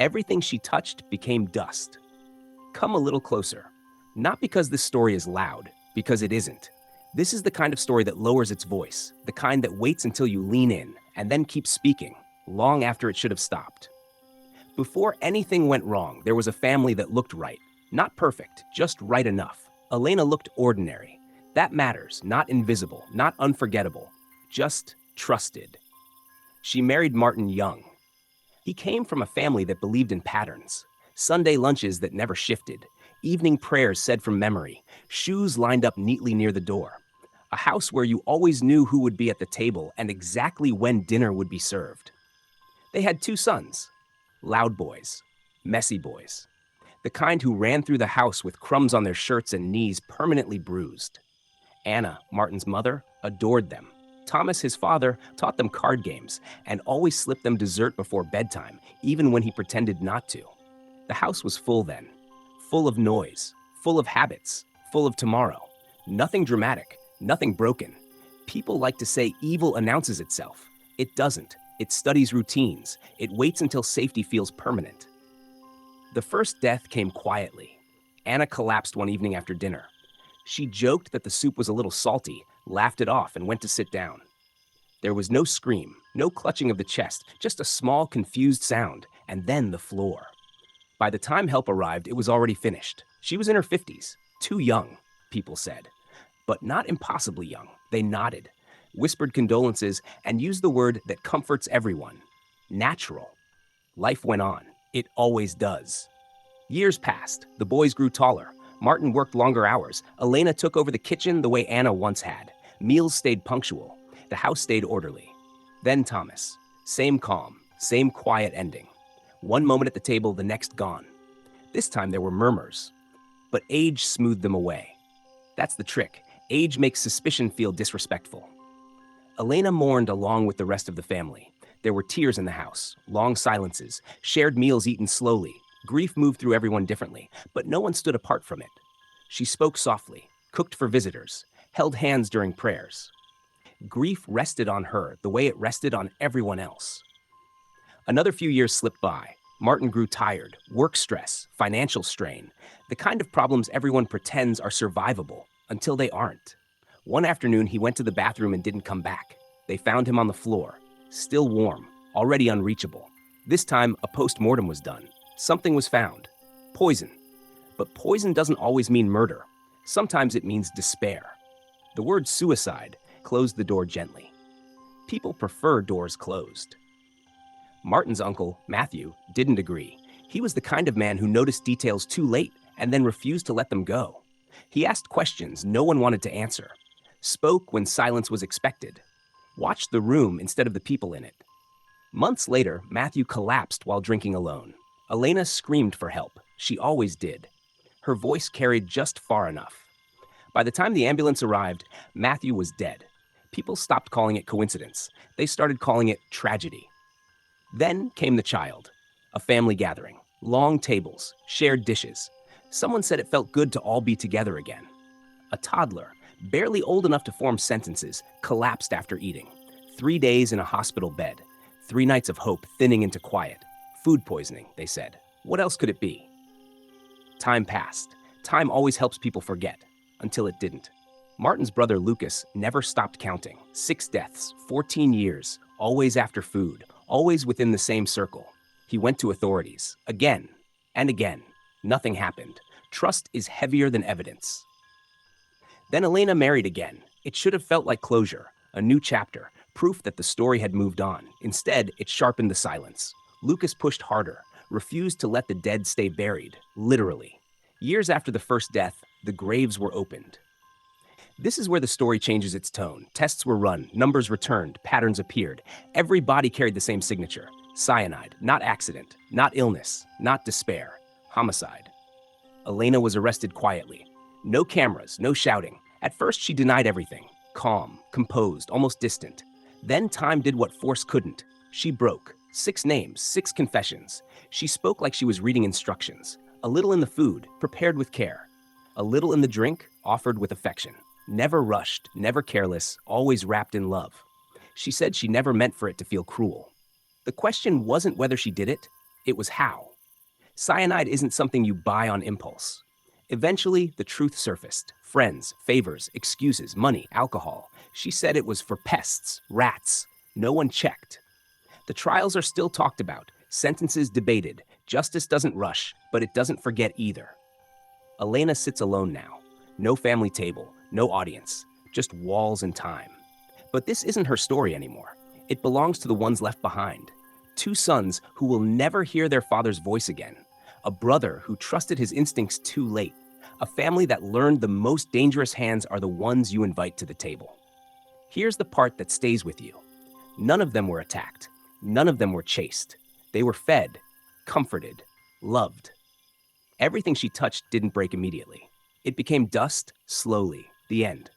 Everything she touched became dust. Come a little closer. Not because this story is loud, because it isn't. This is the kind of story that lowers its voice, the kind that waits until you lean in and then keeps speaking, long after it should have stopped. Before anything went wrong, there was a family that looked right. Not perfect, just right enough. Elena looked ordinary. That matters, not invisible, not unforgettable, just trusted. She married Martin young. He came from a family that believed in patterns. Sunday lunches that never shifted, evening prayers said from memory, shoes lined up neatly near the door. A house where you always knew who would be at the table and exactly when dinner would be served. They had 2 sons, loud boys, messy boys, the kind who ran through the house with crumbs on their shirts and knees permanently bruised. Anna, Martin's mother, adored them. Thomas, his father, taught them card games and always slipped them dessert before bedtime, even when he pretended not to. The house was full then, full of noise, full of habits, full of tomorrow. Nothing dramatic, nothing broken. People like to say evil announces itself. It doesn't. It studies routines. It waits until safety feels permanent. The first death came quietly. Anna collapsed one evening after dinner. She joked that the soup was a little salty, laughed it off, and went to sit down. There was no scream, no clutching of the chest, just a small, confused sound, and then the floor. By the time help arrived, it was already finished. She was in her 50s, too young, people said. But not impossibly young. They nodded, whispered condolences, and used the word that comforts everyone: natural. Life went on. It always does. Years passed. The boys grew taller. Martin worked longer hours. Elena took over the kitchen the way Anna once had. Meals stayed punctual. The house stayed orderly. Then Thomas. Same calm, same quiet ending. One moment at the table, the next gone. This time there were murmurs. But age smoothed them away. That's the trick. Age makes suspicion feel disrespectful. Elena mourned along with the rest of the family. There were tears in the house, long silences, shared meals eaten slowly. Grief moved through everyone differently, but no one stood apart from it. She spoke softly, cooked for visitors, held hands during prayers. Grief rested on her the way it rested on everyone else. Another few years slipped by. Martin grew tired, work stress, financial strain, the kind of problems everyone pretends are survivable until they aren't. One afternoon, he went to the bathroom and didn't come back. They found him on the floor, still warm, already unreachable. This time, a post-mortem was done. Something was found. Poison. But poison doesn't always mean murder. Sometimes it means despair. The word suicide closed the door gently. People prefer doors closed. Martin's uncle, Matthew, didn't agree. He was the kind of man who noticed details too late and then refused to let them go. He asked questions no one wanted to answer, spoke when silence was expected, watched the room instead of the people in it. Months later, Matthew collapsed while drinking alone. Elena screamed for help. She always did. Her voice carried just far enough. By the time the ambulance arrived, Matthew was dead. People stopped calling it coincidence. They started calling it tragedy. Then came the child. A family gathering. Long tables. Shared dishes. Someone said it felt good to all be together again. A toddler, barely old enough to form sentences, collapsed after eating. 3 days in a hospital bed. 3 nights of hope thinning into quiet. Food poisoning, they said. What else could it be? Time passed. Time always helps people forget. Until it didn't. Martin's brother Lucas never stopped counting. 6 deaths, 14 years, always after food, always within the same circle. He went to authorities. Again and again. Nothing happened. Trust is heavier than evidence. Then Elena married again. It should have felt like closure, a new chapter, proof that the story had moved on. Instead, it sharpened the silence. Lucas pushed harder, refused to let the dead stay buried, literally. Years after the first death, the graves were opened. This is where the story changes its tone. Tests were run, numbers returned, patterns appeared. Every body carried the same signature. Cyanide, not accident, not illness, not despair. Homicide. Elena was arrested quietly. No cameras, no shouting. At first, she denied everything. Calm, composed, almost distant. Then time did what force couldn't. She broke. 6 names, 6 confessions. She spoke like she was reading instructions. A little in the food, prepared with care. A little in the drink, offered with affection. Never rushed, never careless, always wrapped in love. She said she never meant for it to feel cruel. The question wasn't whether she did it, it was how. Cyanide isn't something you buy on impulse. Eventually, the truth surfaced. Friends, favors, excuses, money, alcohol. She said it was for pests, rats. No one checked. The trials are still talked about, sentences debated. Justice doesn't rush, but it doesn't forget either. Elena sits alone now. No family table, no audience, just walls and time. But this isn't her story anymore. It belongs to the ones left behind. Two sons who will never hear their father's voice again. A brother who trusted his instincts too late. A family that learned the most dangerous hands are the ones you invite to the table. Here's the part that stays with you. None of them were attacked. None of them were chased. They were fed, comforted, loved. Everything she touched didn't break immediately. It became dust, slowly. The end.